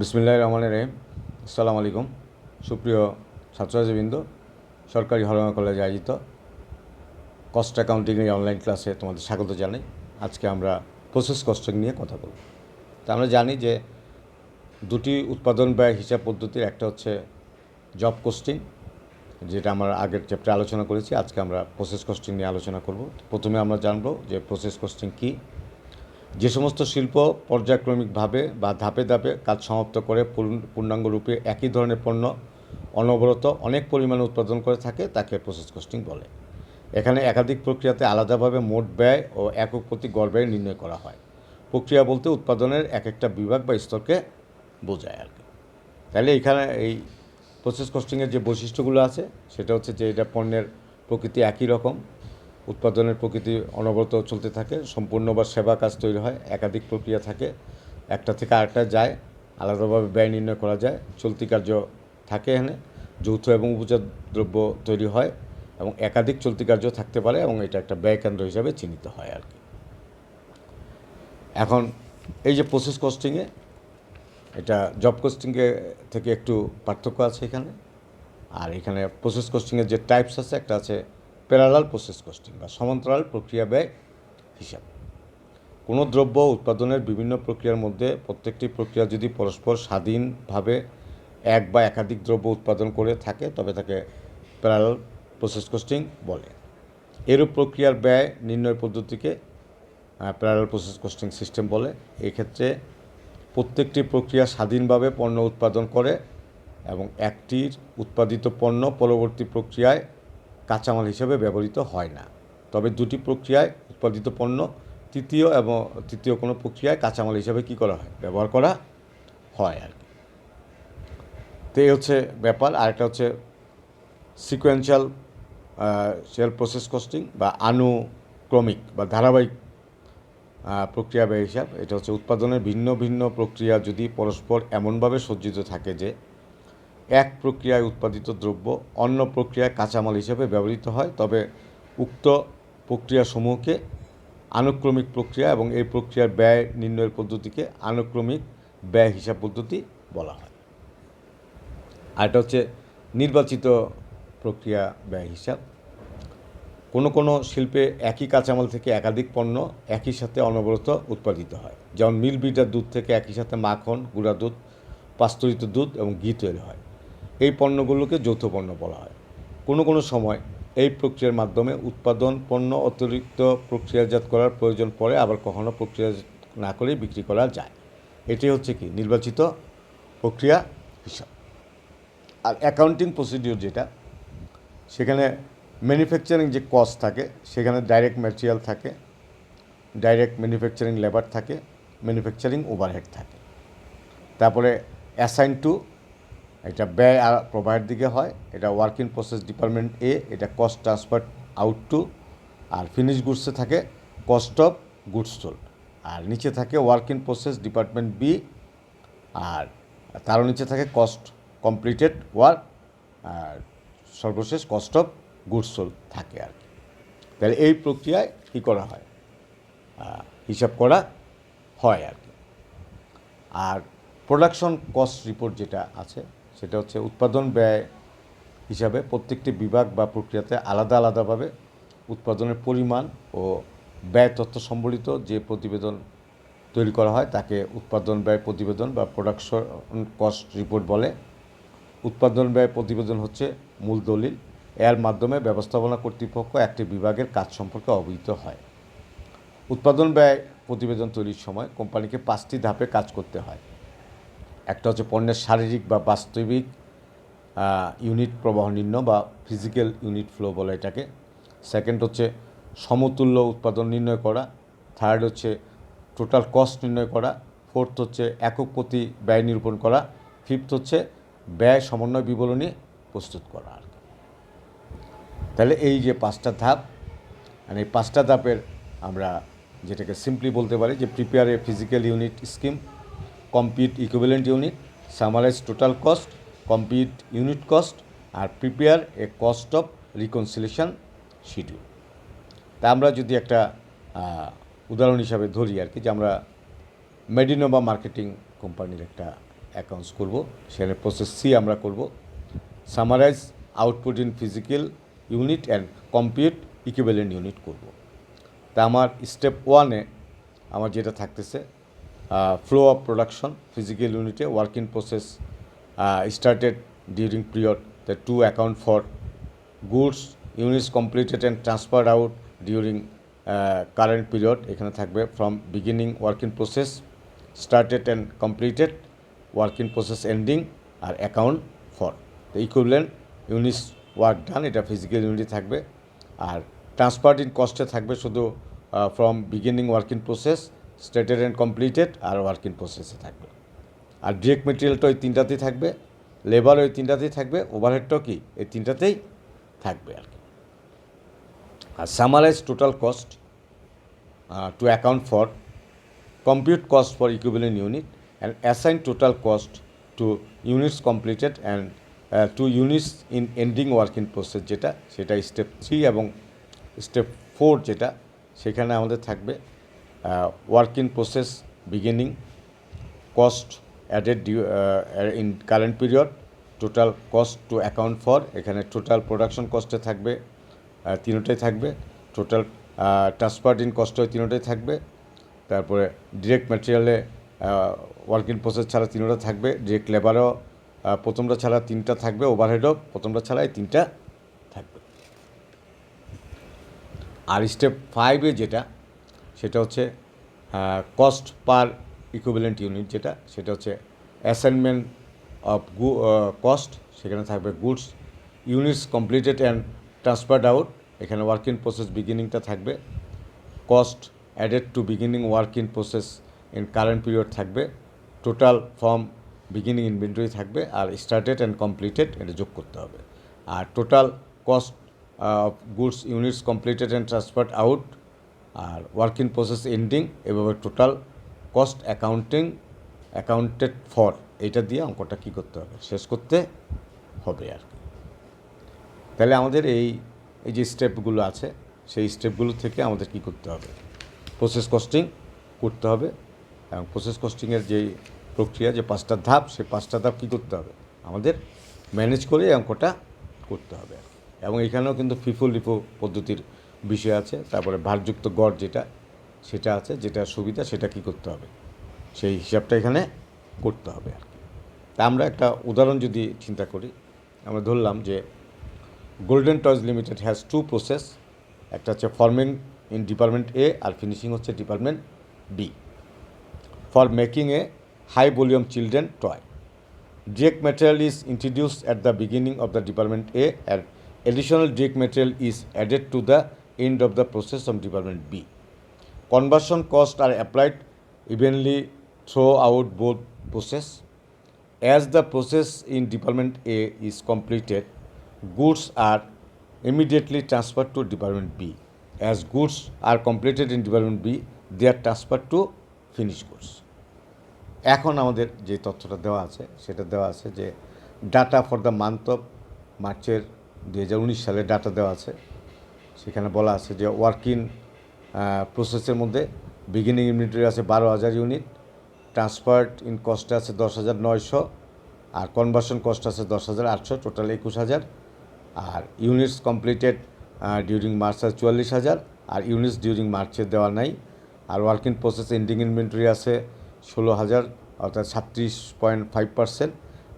বিসমিল্লাহির রহমানির রহিম। আসসালামু আলাইকুম। সুপ্রিয় ছাত্রছাত্রীবৃন্দ, সরকারি হলমা কলেজে আয়োজিত কস্ট অ্যাকাউন্টিংয়ের অনলাইন ক্লাসে তোমাদের স্বাগত জানাই। আজকে আমরা প্রসেস কস্টিং নিয়ে কথা বলব। তা আমরা জানি যে দুটি উৎপাদন ব্যয় হিসাব পদ্ধতির একটা হচ্ছে জব কস্টিং, যেটা আমরা আগের চ্যাপ্টারে আলোচনা করেছি। আজকে আমরা প্রসেস কস্টিং নিয়ে আলোচনা করব। প্রথমে আমরা জানব যে প্রসেস কস্টিং কী। যে সমস্ত শিল্প পর্যায়ক্রমিকভাবে বা ধাপে ধাপে কাজ সমাপ্ত করে পূর্ণাঙ্গরূপে একই ধরনের পণ্য অনবরত অনেক পরিমাণে উৎপাদন করে থাকে তাকে প্রসেস কস্টিং বলে। এখানে একাধিক প্রক্রিয়াতে আলাদাভাবে মোট ব্যয় ও একক প্রতি গড় ব্যয় নির্ণয় করা হয়। প্রক্রিয়া বলতে উৎপাদনের এক একটা বিভাগ বা স্তরকে বোঝায় আর কি। তাহলে এখানে এই প্রসেস কস্টিংয়ের যে বৈশিষ্ট্যগুলো আছে সেটা হচ্ছে যে এটা পণ্যের প্রকৃতি একই রকম, উৎপাদনের প্রকৃতি অনবরত চলতে থাকে, সম্পূর্ণ বা সেবা কাজ তৈরি হয়, একাধিক প্রক্রিয়া থাকে, একটা থেকে আরেকটা যায়, আলাদাভাবে ব্যয় নির্ণয় করা যায়, চলতি কার্য থাকে, এখানে যৌথ এবং উপজাত দ্রব্য তৈরি হয় এবং একাধিক চলতি কার্য থাকতে পারে এবং এটা একটা ব্যয় কেন্দ্র হিসাবে চিহ্নিত হয় আর কি। এখন এই যে প্রসেস কস্টিংয়ে, এটা জব কস্টিংয়ে থেকে একটু পার্থক্য আছে এখানে। আর এখানে প্রসেস কস্টিংয়ের যে টাইপস আছে, একটা আছে প্যারালাল প্রসেস কস্টিং বা সমান্তরাল প্রক্রিয়া ব্যয় হিসাব। কোনো দ্রব্য উৎপাদনের বিভিন্ন প্রক্রিয়ার মধ্যে প্রত্যেকটি প্রক্রিয়া যদি পরস্পর স্বাধীনভাবে এক বা একাধিক দ্রব্য উৎপাদন করে থাকে তবে তাকে প্যারালাল প্রসেস কস্টিং বলে। এরূপ প্রক্রিয়ার ব্যয় নির্ণয় পদ্ধতিকে প্যারালাল প্রসেস কস্টিং সিস্টেম বলে। এক্ষেত্রে প্রত্যেকটি প্রক্রিয়া স্বাধীনভাবে পণ্য উৎপাদন করে এবং একটির উৎপাদিত পণ্য পরবর্তী প্রক্রিয়ায় কাঁচামাল হিসেবে ব্যবহৃত হয় না। তবে দুটি প্রক্রিয়ায় উৎপাদিত পণ্য তৃতীয় কোনো প্রক্রিয়ায় কাঁচামাল হিসেবে কী করা হয়, ব্যবহার করা হয় আর কি। তো এই হচ্ছে ব্যাপার। আরেকটা হচ্ছে সিকোয়েন্সিয়াল সেল প্রসেস কস্টিং বা আনুক্রমিক বা ধারাবাহিক প্রক্রিয়া ব্যয় হিসাব। এটা হচ্ছে উৎপাদনের ভিন্ন ভিন্ন প্রক্রিয়া যদি পরস্পর এমনভাবে সজ্জিত থাকে যে এক প্রক্রিয়ায় উৎপাদিত দ্রব্য অন্য প্রক্রিয়ায় কাঁচামাল হিসেবে ব্যবহৃত হয় তবে উক্ত প্রক্রিয়াসমূহকে আনুক্রমিক প্রক্রিয়া এবং এই প্রক্রিয়ার ব্যয় নির্ণয়ের পদ্ধতিকে আনুক্রমিক ব্যয় হিসাব পদ্ধতি বলা হয়। আর এটা হচ্ছে নির্বাচিত প্রক্রিয়া ব্যয় হিসাব। কোনো কোনো শিল্পে একই কাঁচামাল থেকে একাধিক পণ্য একই সাথে অনবরত উৎপাদিত হয়, যেমন মিল বিটার দুধ থেকে একই সাথে মাখন, গুঁড়া দুধ, পাস্তুরিত দুধ এবং ঘি তৈরি হয়। এই পণ্যগুলোকে যৌথ পণ্য বলা হয়। কোনো কোনো সময় এই প্রক্রিয়ার মাধ্যমে উৎপাদন পণ্য অতিরিক্ত প্রক্রিয়াজাত করার প্রয়োজন পড়ে, আবার কখনো প্রক্রিয়াজাত না করেই বিক্রি করা যায়। এটি হচ্ছে কি নির্বাচিত প্রক্রিয়া হিসাব। আর অ্যাকাউন্টিং প্রসিডিওর যেটা, সেখানে ম্যানুফ্যাকচারিং যে কস্ট থাকে সেখানে ডাইরেক্ট ম্যাটেরিয়াল থাকে, ডাইরেক্ট ম্যানুফ্যাকচারিং লেবার থাকে, ম্যানুফ্যাকচারিং ওভারহেড থাকে। তারপরে অ্যাসাইন টু, এটা ব্যয় আর প্রবাহের দিকে হয়, এটা work in process department A, এটা কস্ট ট্রান্সফার আউট টু। আর ফিনিশ গুডসে থাকে কস্ট অফ গুডস সোল্ড। আর নিচে থাকে work in process department B, আর তারও নিচে থাকে কস্ট কমপ্লিটেড ওয়ার্ক, আর সর্বশেষ কস্ট অফ গুডস সোল্ড থাকে আর কি। তাহলে এই প্রক্রিয়ায় কী করা হয়, হিসাব করা হয় আর কি। আর প্রোডাকশন কস্ট রিপোর্ট যেটা আছে সেটা হচ্ছে উৎপাদন ব্যয় হিসাবে প্রত্যেকটি বিভাগ বা প্রক্রিয়াতে আলাদা আলাদাভাবে উৎপাদনের পরিমাণ ও ব্যয় তথ্য সম্বলিত যে প্রতিবেদন তৈরি করা হয় তাকে উৎপাদন ব্যয় প্রতিবেদন বা প্রোডাকশন কস্ট রিপোর্ট বলে। উৎপাদন ব্যয় প্রতিবেদন হচ্ছে মূল দলিল, এর মাধ্যমে ব্যবস্থাপনা কর্তৃপক্ষ একটি বিভাগের কাজ সম্পর্কে অবহিত হয়। উৎপাদন ব্যয় প্রতিবেদন তৈরির সময় কোম্পানিকে 5টি ধাপে কাজ করতে হয়। একটা হচ্ছে পণ্যের শারীরিক বা বাস্তবিক ইউনিট প্রবাহ নির্ণয় বা ফিজিক্যাল ইউনিট ফ্লো বলে এটাকে। সেকেন্ড হচ্ছে সমতুল্য উৎপাদন নির্ণয় করা। থার্ড হচ্ছে টোটাল কস্ট নির্ণয় করা। ফোর্থ হচ্ছে একক প্রতি ব্যয় নিরূপণ করা। ফিফথ হচ্ছে ব্যয় সমন্বয় বিবরণী প্রস্তুত করা আর কি। তাহলে এই যে 5টা ধাপ, মানে এই 5টা ধাপের আমরা যেটাকে সিম্পলি বলতে পারি যে prepare a physical unit scheme, compute equivalent unit, summarize total cost, compute unit cost, আর prepare a cost of reconciliation schedule. তা আমরা যদি একটা উদাহরণ হিসাবে ধরি আর কি, যে আমরা মেডিনোভা মার্কেটিং কোম্পানির একটা অ্যাকাউন্টস করব, সেখানে প্রসেস সি আমরা করব, summarize output in physical unit and compute equivalent unit করব। তা আমার স্টেপ 1-এ আমার যেটা থাকতেছে ফ্লো অফ প্রোডাকশন ফিজিক্যাল ইউনিটে work in process started during period the to account for goods units completed and transferred out during current period, এখানে থাকবে from beginning work in process started and completed work in process ending আর account for the equivalent units work done, এটা physical ইউনিটে থাকবে। আর transferred in কস্টে থাকবে শুধু from beginning work in process started and completed আর ওয়ার্ক ইন প্রসেসে থাকবে। আর ডিরেক্ট মেটেরিয়ালটা ওই তিনটাতেই থাকবে, লেবার ওই তিনটাতেই থাকবে, ওভারহেডটাও কি এই তিনটাতেই থাকবে আর কি। আর summarise total cost to account for compute cost for equivalent unit and assign total cost to units completed and to units in ending work in process, যেটা সেটা স্টেপ 3 এবং স্টেপ 4 যেটা সেখানে আমাদের থাকবে work in process beginning cost added in current period total cost to account for, এখানে total production কস্টে থাকবে তিনটাই থাকবে, টোটাল ট্রান্সফার্ড ইন কস্টে ওই তিনটাই থাকবে, তারপরে ডিরেক্ট ম্যাটেরিয়ালে ওয়ার্ক ইন প্রসেস ছাড়া তিনটা থাকবে, ডিরেক্ট লেবারও প্রথমটা ছাড়া তিনটা থাকবে, ওভারহেডও প্রথমটা ছাড়া এই তিনটা থাকবে। আর স্টেপ 5-এ যেটা সেটা হচ্ছে কস্ট পার ইকুইভ্যালেন্ট ইউনিট, যেটা সেটা হচ্ছে অ্যাসাইনমেন্ট অফ কস্ট, সেখানে থাকবে goods units completed and transferred out, এখানে ওয়ার্ক ইন প্রসেস বিগিনিংটা থাকবে, cost added to beginning work in process in current period থাকবে, টোটাল ফ্রম বিগিনিং ইনভেন্টরি থাকবে, আর স্টার্টেড অ্যান্ড কমপ্লিটেড এটা যোগ করতে হবে। আর total cost of goods units completed and transferred out আর ওয়ার্ক ইন প্রসেস এন্ডিং, এভাবে টোটাল কস্ট অ্যাকাউন্টেড ফর, এইটা দিয়ে অঙ্কটা কী করতে হবে, শেষ করতে হবে আর কি। তাহলে আমাদের এই যে স্টেপগুলো আছে সেই স্টেপগুলো থেকে আমাদের কী করতে হবে, প্রসেস কস্টিং করতে হবে। এবং প্রসেস কস্টিংয়ের যেই প্রক্রিয়া, যে 5টা ধাপ, সেই 5টা ধাপ কী করতে হবে, আমাদের ম্যানেজ করে এই অঙ্কটা করতে হবে। এবং এখানেও কিন্তু ফিফো লিফো পদ্ধতির বিষয় আছে, তারপরে ভারযুক্ত গড় যেটা সেটা আছে, যেটা সুবিধা সেটা কী করতে হবে, সেই হিসাবটা এখানে করতে হবে আর কি। তা আমরা একটা উদাহরণ যদি চিন্তা করি, আমরা ধরলাম যে golden toys limited has 2 process, একটা হচ্ছে ফর্মিং ইন ডিপার্টমেন্ট এ আর ফিনিশিং হচ্ছে department B, for making a high volume children toy. Direct material is introduced at the beginning of the department A and additional direct material is added to the end of the process of department B. Conversion costs are applied evenly throughout both process. As the process in department A is completed, goods are immediately transferred to department B. As goods are completed in department B, they are transferred to finished goods. এখন আমাদের যে তথ্যটা দেওয়া আছে সেটা দেওয়া আছে যে data for the month of মার্চের 2019 সালের ডাটা দেওয়া আছে। সেখানে বলা আছে যে ওয়ার্ক ইন প্রসেসের মধ্যে বিগিনিং ইনভেন্টরি আছে 12,000 ইউনিট, ট্রান্সফার্ড ইন কস্টে আছে 10,900, আর কনভার্সন কস্ট আছে 10,800, টোটাল 21,000। আর ইউনিটস কমপ্লিটেড ডিউরিং মার্চ আছে 44,000, আর ইউনিটস ডিউরিং মার্চে দেওয়া নাই। আর work in process ending inventory আছে 16,000, অর্থাৎ 36.5%।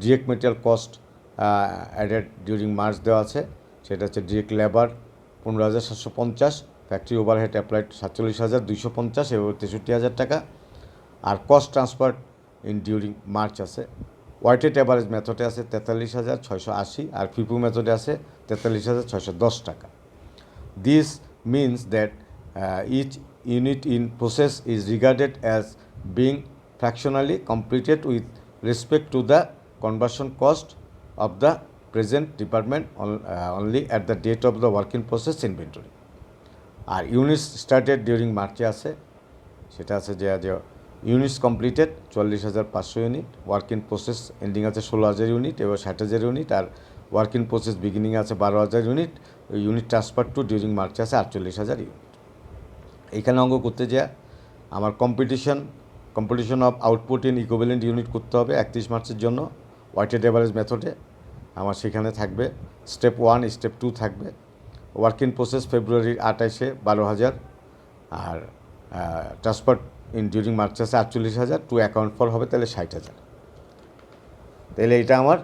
Direct material cost added during March দেওয়া আছে, সেটা হচ্ছে direct labour 15,750, factory overhead applied 47,250 এবং 63,000 টাকা। আর cost transfer in during March আছে, ওয়াইটেড অ্যাভারেজ মেথডে আছে 43,680, আর ফিফু মেথডে আছে 43,610 টাকা। This means that each unit in process is regarded as being fractionally completed with respect to the conversion cost of the present department only at the date of the work in process inventory. আর units started during মার্চে আছে, সেটা আছে যে units completed 44,500 unit, work in process ending আছে 16,000 unit এবং 60,000 unit, আর work in process beginning আছে 12,000 unit, unit transfer to during মার্চে আছে 48,000 ইউনিট। এইখানে অঙ্ক করতে যা আমার competition competition of output in equivalent unit করতে হবে 31 মার্চের জন্য ওয়েটেড এভারেজ মেথডে। আমার সেখানে থাকবে স্টেপ 1, স্টেপ 2 থাকবে। ওয়ার্ক ইন প্রসেস ফেব্রুয়ারির 28-এ 12,000, আর ট্রান্সফার ইন ডিউরিং মার্চ আছে 48,000, টু অ্যাকাউন্ট ফর হবে তাহলে 60,000। তাহলে এটা আমার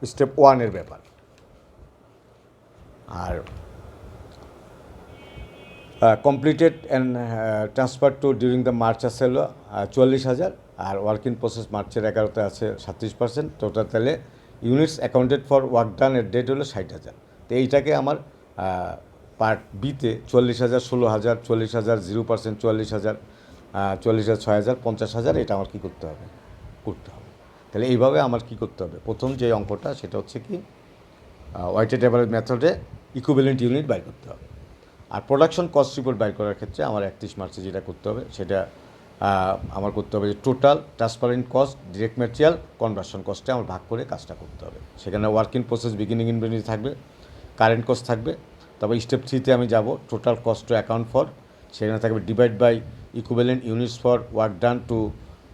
স্টেপ 1-এর ব্যাপার। আর completed and transfer to during the March আছে হলো 44,000, আর ওয়ার্ক ইন প্রসেস মার্চের 11-তে আছে 37%। টোটাল তাহলে ইউনিটস অ্যাকাউন্টেড ফর ওয়ার্ক ডান এর ডেট হলো 60,000। তো এইটাকে আমার পার্ট বিতে 40,000, 16,000, 40,000, 0%, 40,000, 40,000, 6,000, 50,000 এটা আমার কী করতে হবে, করতে হবে। তাহলে এইভাবে আমার কী করতে হবে, প্রথম যে অঙ্কটা সেটা হচ্ছে কি ওয়েটেড এভারেজ মেথডে ইকুইভ্যালেন্ট ইউনিট বাইর করতে হবে। আর প্রোডাকশন কস্ট রিপোর্ট বাইর করার ক্ষেত্রে আমার 31 মার্চে যেটা করতে হবে সেটা আমার করতে হবে যে total transparent cost, direct material, conversion কস্টে আমার ভাগ করে কাজটা করতে হবে। সেখানে work in process beginning inventory থাকবে, কারেন্ট কস্ট থাকবে। তবে স্টেপ 3-তে আমি যাব total cost to account for, সেখানে থাকবে divide by equivalent units for work done to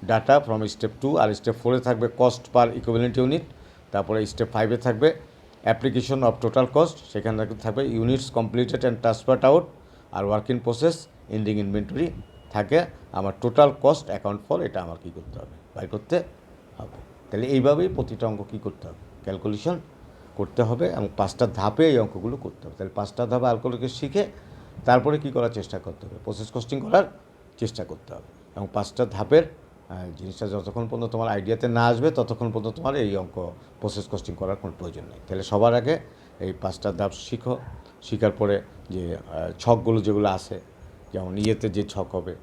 data from step 2, আর স্টেপ 4-এ থাকবে কস্ট পার ইকুইভ্যালেন্ট ইউনিট। তারপরে স্টেপ 5-এ থাকবে অ্যাপ্লিকেশন অফ টোটাল কস্ট, সেখানে থাকবে units completed and transferred out, আর work in process ending inventory থাকে আমার টোটাল কস্ট অ্যাকাউন্ট ফর। এটা আমার কী করতে হবে, বাই করতে হবে। তাহলে এইভাবেই প্রতিটা অঙ্ক কী করতে হবে, ক্যালকুলেশন করতে হবে, এবং 5টা ধাপে এই অঙ্কগুলো করতে হবে। তাহলে 5টা ধাপে ক্যালকুলেশন শিখে তারপরে কী করার চেষ্টা করতে হবে, প্রসেস কস্টিং করার চেষ্টা করতে হবে। এবং 5টা ধাপের জিনিসটা যতক্ষণ পর্যন্ত তোমার আইডিয়াতে না আসবে ততক্ষণ পর্যন্ত তোমার এই অঙ্ক প্রসেস কস্টিং করার কোনো প্রয়োজন নেই। তাহলে সবার আগে এই 5টা ধাপ শিখো। শেখার পরে যে ছকগুলো যেগুলো আছে, যেমন ইয়েতে যে ছক হবে,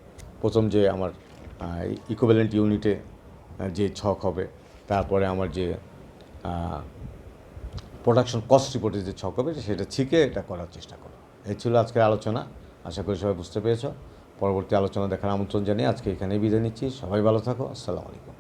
প্রথম যে আমার ইকুইভ্যালেন্ট ইউনিটে যে ছক হবে, তারপরে আমার যে প্রোডাকশন কস্ট রিপোর্টে যে ছক হবে সেটা শিখে এটা করার চেষ্টা করো। এই ছিল আজকের আলোচনা, আশা করি সবাই বুঝতে পেরেছ। পরবর্তী আলোচনা দেখার আমন্ত্রণ জানিয়ে আজকে এখানেই বিদায় নিচ্ছি। সবাই ভালো থাকো, আসসালামু আলাইকুম।